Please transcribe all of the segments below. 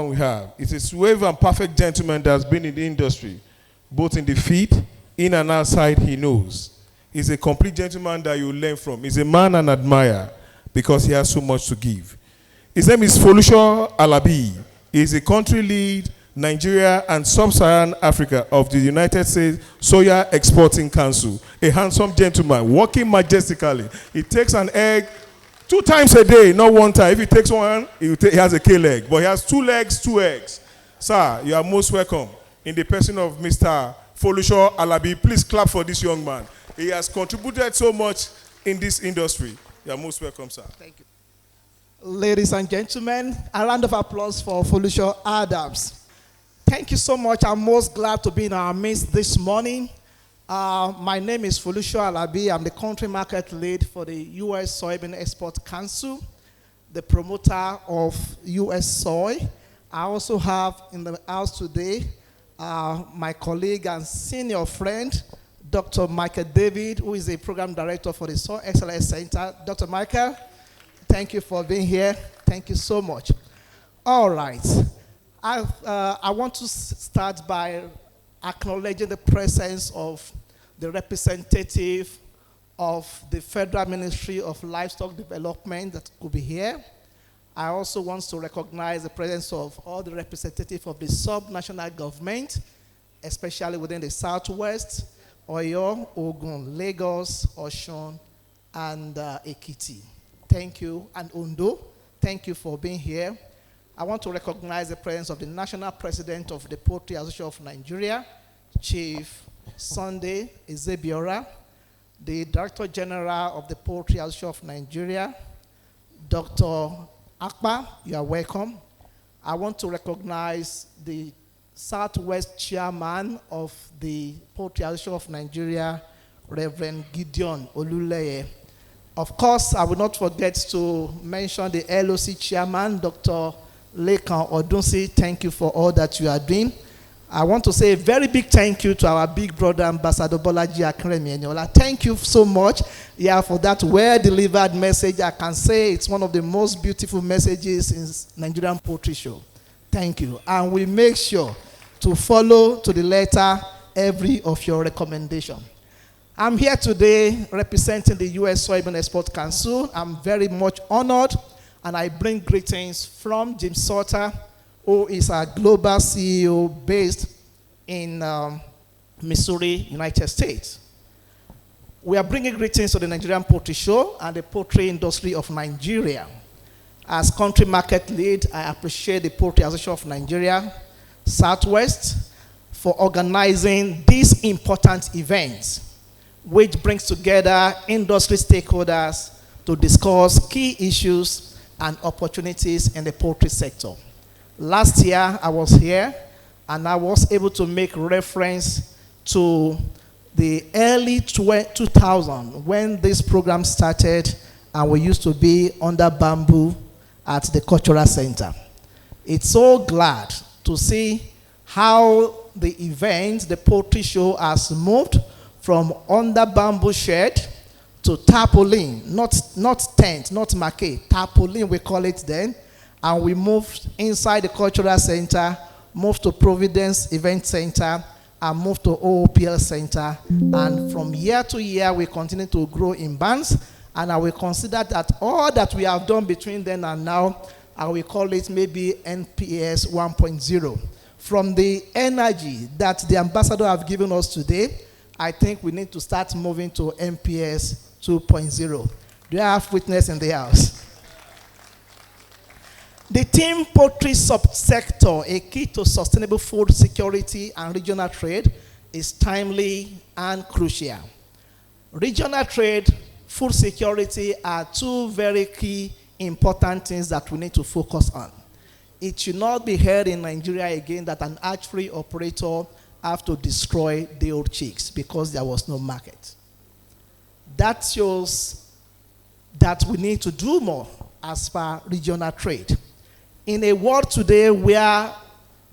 man we have. It's a suave and perfect gentleman that's been in the industry, both in the field, in and outside, he knows. He's a complete gentleman that you learn from. He's a man and admire because he has so much to give. His name is Folusho Alabi. He's a country lead, Nigeria and Sub-Saharan Africa of the United States Soya Exporting Council. A handsome gentleman, walking majestically. He takes an egg 2 times a day, not 1 time. If he takes one, he has a K-leg. But he has 2 legs, 2 eggs. Sir, you are most welcome. In the person of Mr. Folusho Alabi, please clap for this young man. He has contributed so much in this industry. You are most welcome, sir. Thank you. Ladies and gentlemen, a round of applause for Folusho Adams. Thank you so much. I'm most glad to be in our midst this morning. My name is Folusho Alabi. I'm the country market lead for the U.S. Soybean Export Council, the promoter of U.S. soy. I also have in the house today my colleague and senior friend, Dr. Michael David, who is a program director for the Soy Excellence Center. Dr. Michael, thank you for being here. Thank you so much. All right. I want to start by acknowledging the presence of the representative of the Federal Ministry of Livestock Development that could be here. I also want to recognize the presence of all the representatives of the sub-national government, especially within the Southwest, Oyo, Ogun, Lagos, Osun, and Ekiti. Thank you. And Ondo, thank you for being here. I want to recognize the presence of the National President of the Poultry Association of Nigeria, Chief Sunday Ezebiora, the Director General of the Poultry Association of Nigeria, Dr. Akpa, you are welcome. I want to recognize the Southwest Chairman of the Poultry Association of Nigeria, Reverend Gideon Oluleye. Of course, I will not forget to mention the LOC Chairman, Dr. Lekan Odunsi. Thank you for all that you are doing. I want to say a very big thank you to our big brother, Ambassador Bolaji Akinremi Eniola. Thank you so much for that well-delivered message. I can say it's one of the most beautiful messages in Nigerian Poultry Show. Thank you. And we make sure to follow to the letter every of your recommendation. I'm here today representing the U.S. Soybean Export Council. I'm very much honored, and I bring greetings from Jim Sutter, who is our global CEO based in Missouri, United States. We are bringing greetings to the Nigerian Poultry Show and the poultry industry of Nigeria. As country market lead, I appreciate the Poultry Association of Nigeria, Southwest, for organizing these important events, which brings together industry stakeholders to discuss key issues and opportunities in the poultry sector. Last year, I was here, and I was able to make reference to the early 2000 when this program started, and we used to be under bamboo at the cultural center. It's so glad to see how the event, the poultry show, has moved from under bamboo shed to tarpaulin, not tent, not maquet, tarpaulin we call it then, and we moved inside the cultural center, moved to Providence Event Center, and moved to OOPL Center, and from year to year we continue to grow in bands, and I will consider that all that we have done between then and now, I will call it maybe NPS 1.0. From the energy that the ambassador have given us today, I think we need to start moving to NPS 2.0. Do I have witness in the house? The theme poultry subsector, a key to sustainable food security and regional trade, is timely and crucial. Regional trade, food security are 2 very key important things that we need to focus on. It should not be heard in Nigeria again that an hatchery operator have to destroy the old chicks because there was no market. That shows that we need to do more as far as regional trade. In a world today where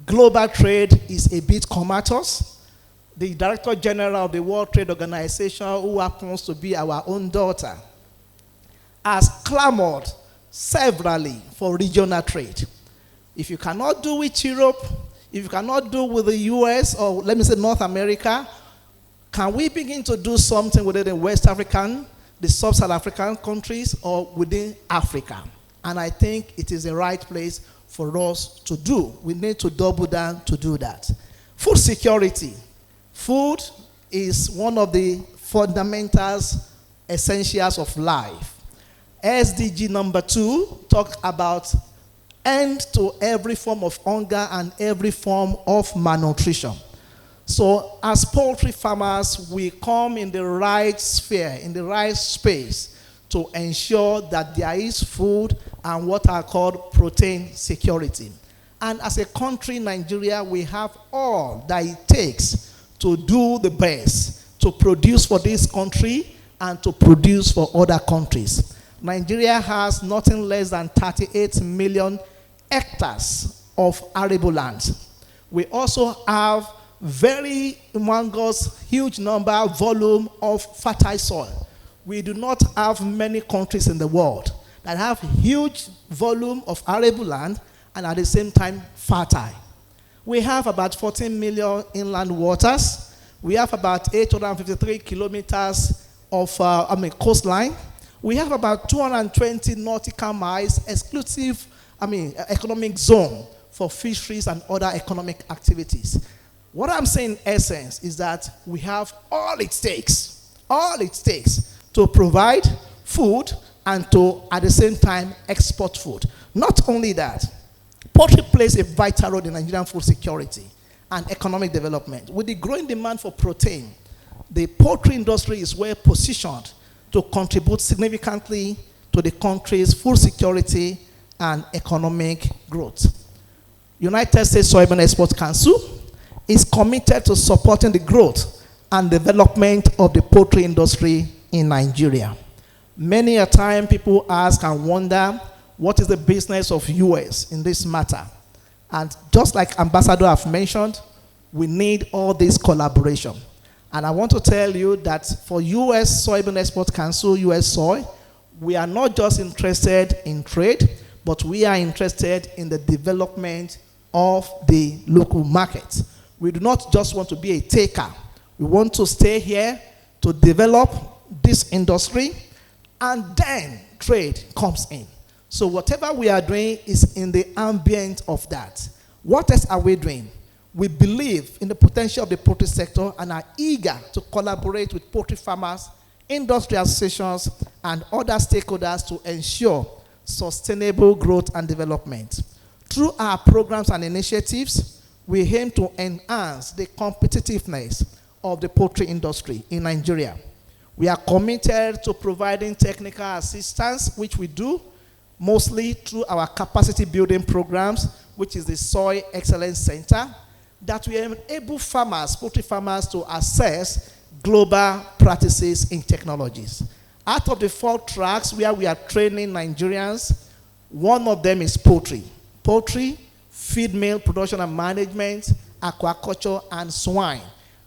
global trade is a bit comatose, the Director General of the World Trade Organization, who happens to be our own daughter, has clamored severally for regional trade. If you cannot do with Europe, if you cannot do with the US, or let me say North America, can we begin to do something within the West African, the sub-Saharan African countries, or within Africa? And I think it is the right place for us to do. We need to double down to do that. Food security. Food is one of the fundamentals, essentials of life. SDG number 2 talks about end to every form of hunger and every form of malnutrition. So as poultry farmers, we come in the right sphere, in the right space to ensure that there is food and what are called protein security. And as a country, Nigeria, we have all that it takes to do the best, to produce for this country and to produce for other countries. Nigeria has nothing less than 38 million hectares of arable land. We also have very humongous, huge number, volume of fertile soil. We do not have many countries in the world that have huge volume of arable land and at the same time fertile. We have about 14 million inland waters. We have about 853 kilometers of coastline. We have about 220 nautical miles exclusive economic zone for fisheries and other economic activities. What I'm saying in essence is that we have all it takes to provide food and to, at the same time, export food. Not only that, poultry plays a vital role in Nigerian food security and economic development. With the growing demand for protein, the poultry industry is well positioned to contribute significantly to the country's food security and economic growth. United States Soyabean Export Council is committed to supporting the growth and development of the poultry industry in Nigeria. Many a time people ask and wonder, what is the business of US in this matter? And just like Ambassador have mentioned, we need all this collaboration. And I want to tell you that for US Soybean Export Council, US Soy, we are not just interested in trade, but we are interested in the development of the local market. We do not just want to be a taker. We want to stay here to develop this industry, and then trade comes in. So whatever we are doing is in the ambient of that. What else are we doing? We believe in the potential of the poultry sector and are eager to collaborate with poultry farmers, industry associations, and other stakeholders to ensure sustainable growth and development. Through our programs and initiatives, we aim to enhance the competitiveness of the poultry industry in Nigeria. We are committed to providing technical assistance, which we do mostly through our capacity building programs, which is the Soy Excellence Center, that we enable farmers, poultry farmers, to assess global practices in technologies. Out of the 4 tracks where we are training Nigerians, one of them is poultry. Poultry, feed mill production and management, aquaculture, and swine.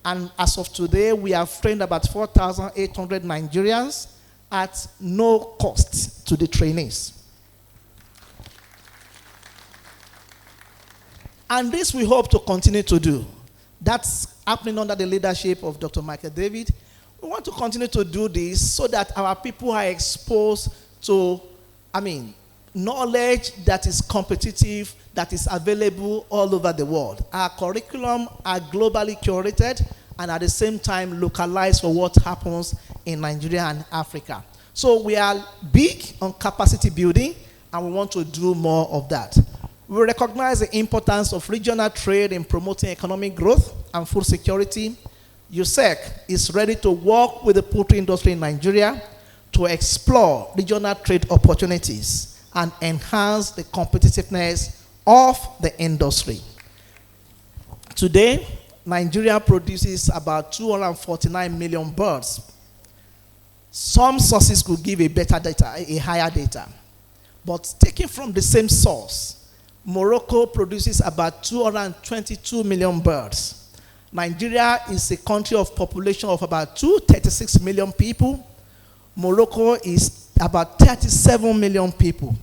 And as of today, we have trained about 4,800 Nigerians at no cost to the trainees. And this we hope to continue to do. That's happening under the leadership of Dr. Michael David. We want to continue to do this so that our people are exposed to, knowledge that is competitive, that is available all over the world. Our curriculum are globally curated and at the same time localized for what happens in Nigeria and Africa. So we are big on capacity building and we want to do more of that. We recognize the importance of regional trade in promoting economic growth and food security. USEC is ready to work with the poultry industry in Nigeria to explore regional trade opportunities and enhance the competitiveness of the industry. Today, Nigeria produces about 249 million birds. Some sources could give a better data, a higher data. But taken from the same source, Morocco produces about 222 million birds. Nigeria is a country of population of about 236 million people. Morocco is about 37 million people.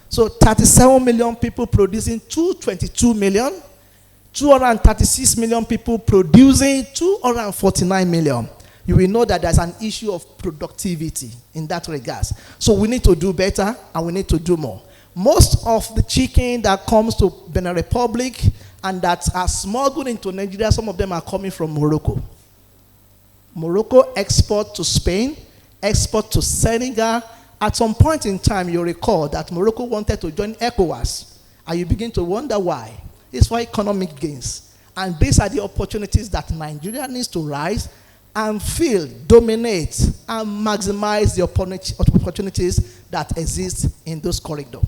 So 37 million people producing 222 million, 236 million people producing 249 million. You will know that there's an issue of productivity in that regards. So we need to do better and we need to do more. Most of the chicken that comes to Benin Republic and that are smuggled into Nigeria, some of them are coming from Morocco. Morocco export to Spain, export to Senegal. At some point in time, you recall that Morocco wanted to join ECOWAS, and you begin to wonder why. It's for economic gains. And these are the opportunities that Nigeria needs to rise and fill, dominate, and maximize the opportunities that exist in those corridors.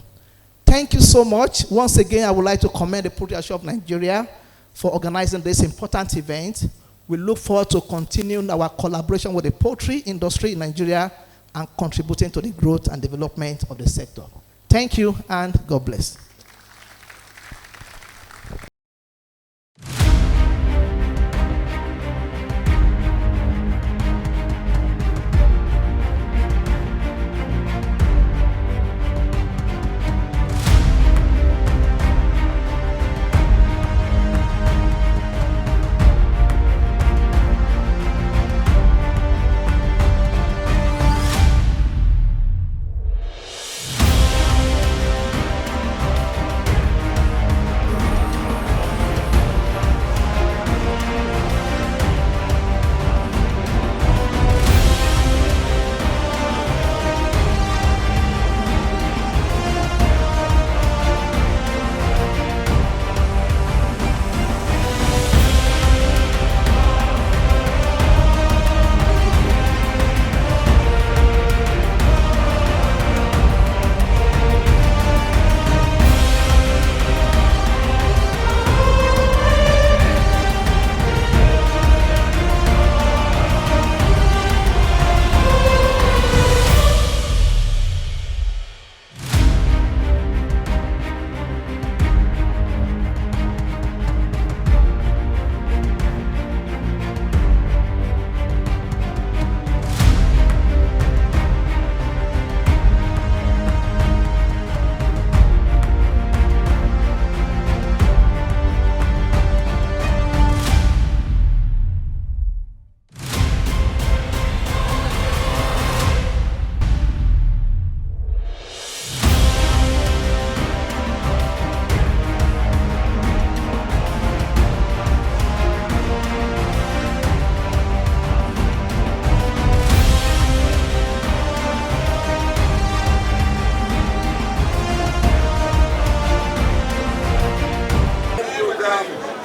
Thank you so much. Once again, I would like to commend the Poultry Association of Nigeria for organizing this important event. We look forward to continuing our collaboration with the poultry industry in Nigeria and contributing to the growth and development of the sector. Thank you, and God bless.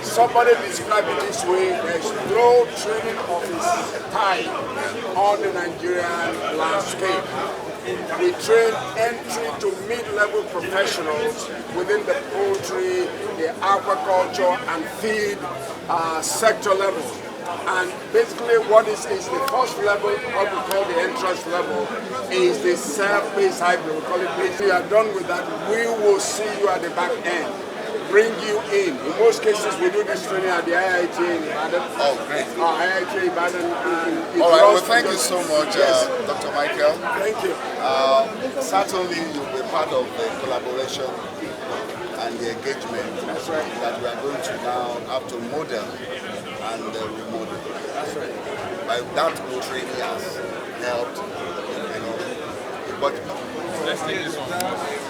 Somebody described it this way: there's no training of its type on the Nigerian landscape. We train entry to mid-level professionals within the poultry, the aquaculture, and feed sector level. And basically what is the first level, what we call the entrance level, is the self-based hybrid. We call it base. We are done with that. We will see you at the back end. Bring you in. In most cases, we do this training at the IIT in Ibadan. Oh, great. IIT Ibadan. All right, well, thank you so much, yes. Dr. Michael. Thank you. Certainly, you'll be part of the collaboration and the engagement. That's right. That we are going to now have to model and remodel. That's right. By that training has helped, but let's take this one first.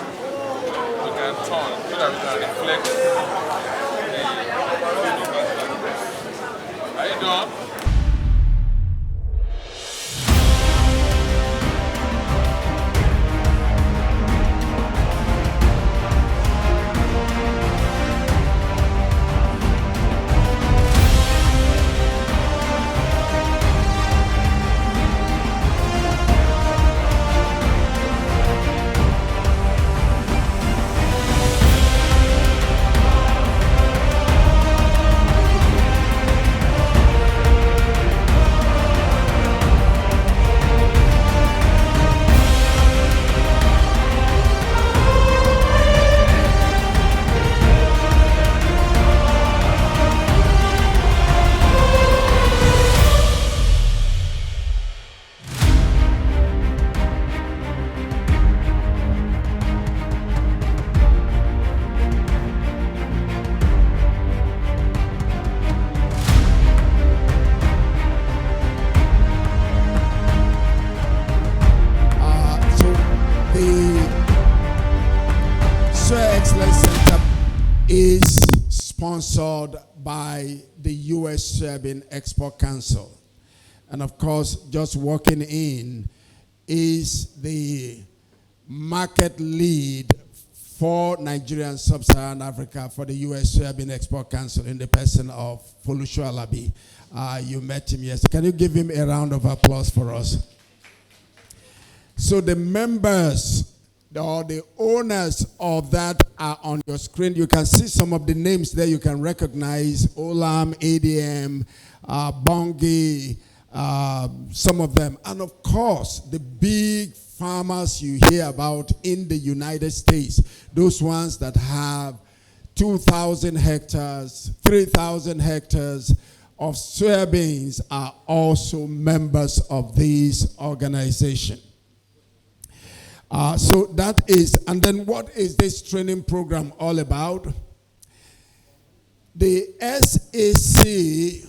We can turn so that we can reflect the. How you doing? Excellence Center is sponsored by the U.S. Soyabean Export Council. And of course, just walking in is the market lead for Nigeria and Sub-Saharan Africa for the U.S. Soyabean Export Council in the person of Folusho Alabi. You met him yesterday. Can you give him a round of applause for us? So the members or the owners of that are on your screen. You can see some of the names there you can recognize: Olam, ADM, Bongi, some of them. And of course, the big farmers you hear about in the United States, those ones that have 2,000 hectares, 3,000 hectares of soybeans are also members of this organization. So that is, and then what is this training program all about? The SAC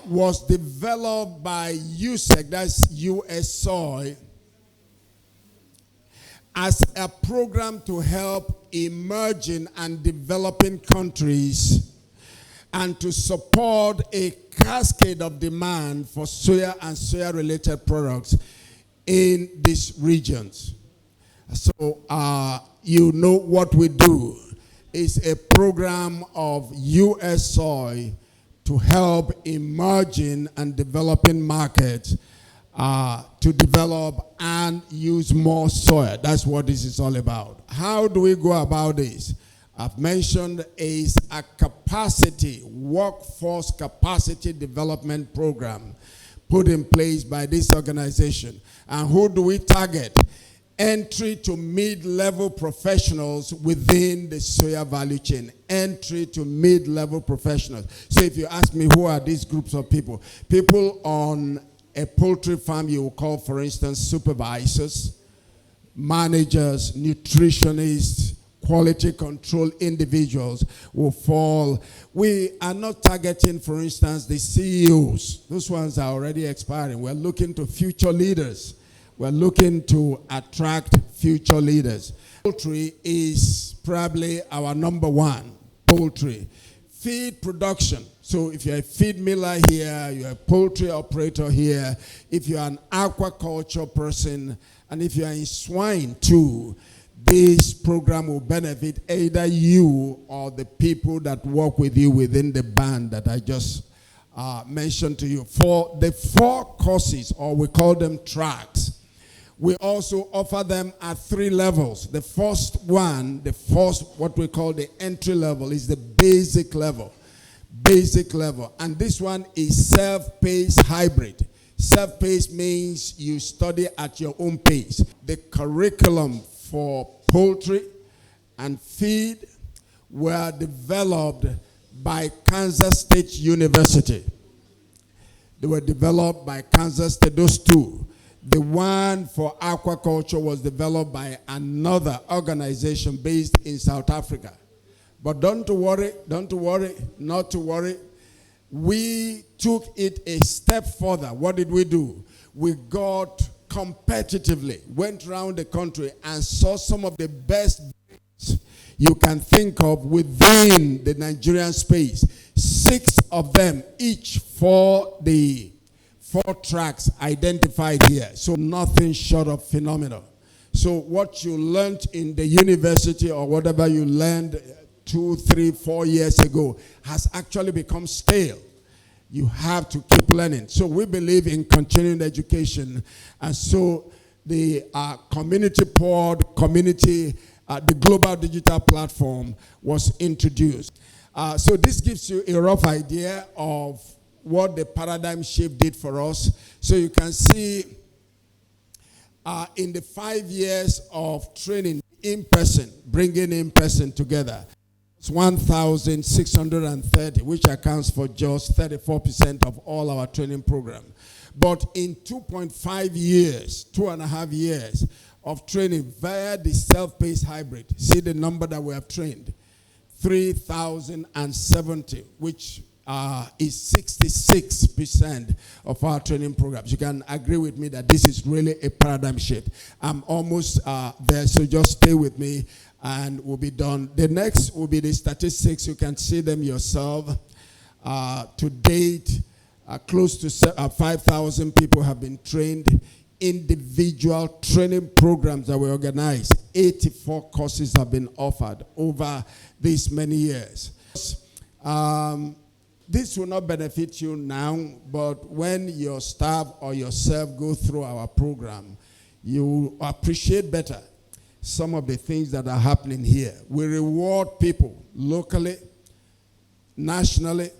was developed by USEC, that's US Soy, as a program to help emerging and developing countries and to support a cascade of demand for soya and soya-related products in these regions. So you know what we do is a program of US Soy to help emerging and developing markets to develop and use more soya. That's what this is all about. How do we go about this? I've mentioned is a workforce capacity development program put in place by this organization. And who do we target? Entry to mid-level professionals within the soya value chain. Entry to mid-level professionals. So if you ask me who are these groups of people? People on a poultry farm you will call, for instance, supervisors, managers, nutritionists, quality control individuals will fall. We are not targeting, for instance, the CEOs. Those ones are already expiring. We're looking to future leaders. We're looking to attract future leaders. Poultry is probably our number one. Poultry. Feed production. So if you're a feed miller here, you're a poultry operator here, if you're an aquaculture person, and if you're in swine too, this program will benefit either you or the people that work with you within the band that I just mentioned to you. For the 4 courses, or we call them tracks, we also offer them at 3 levels. The first one, what we call the entry level, is the basic level. Basic level. And this one is self-paced hybrid. Self-paced means you study at your own pace. The curriculum for poultry and feed were developed by Kansas State University. They were developed by Kansas State, those 2. The one for aquaculture was developed by another organization based in South Africa. But not to worry. We took it a step further. What did we do? We got competitively, went around the country and saw some of the best you can think of within the Nigerian space. 6 of them, each for the 4 tracks identified here. So nothing short of phenomenal. So what you learned in the university or whatever you learned 2, 3, 4 years ago has actually become stale. You have to keep learning. So we believe in continuing education. And so the community pod, the global digital platform was introduced. So this gives you a rough idea of what the paradigm shift did for us. So you can see in the 5 years of training in person, bringing in person together, it's 1,630, which accounts for just 34% of all our training program. But in 2.5 years, 2.5 years of training via the self-paced hybrid, see the number that we have trained, 3,070, which is 66% of our training programs. You can agree with me that this is really a paradigm shift. I'm almost there, so just stay with me. and will be done. The next will be the statistics. You can see them yourself. To date, close to 5,000 people have been trained. Individual training programs that were organized. 84 courses have been offered over these many years. This will not benefit you now, but when your staff or yourself go through our program, you will appreciate better some of the things that are happening here. We reward people locally, nationally,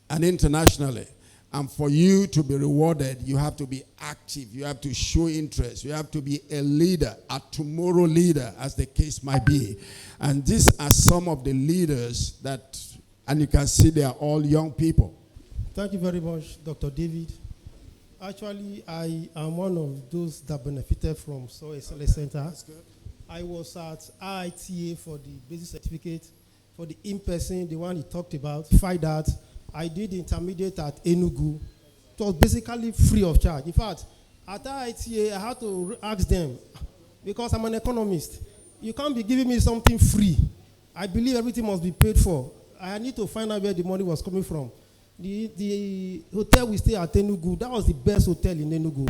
and internationally. And for you to be rewarded, you have to be active. You have to show interest. You have to be a leader, a tomorrow leader, as the case might be. And these are some of the leaders that, and you can see they are all young people. Thank you very much, Dr. David. Actually, I am one of those that benefited from Soy Excellence Center. That's good. I was at IITA for the basic certificate, for the in-person, the one he talked about, find out. I did intermediate at Enugu. It was basically free of charge. In fact, at IITA, I had to ask them, because I'm an economist, you can't be giving me something free. I believe everything must be paid for. I need to find out where the money was coming from. The hotel we stay at Enugu, that was the best hotel in Enugu.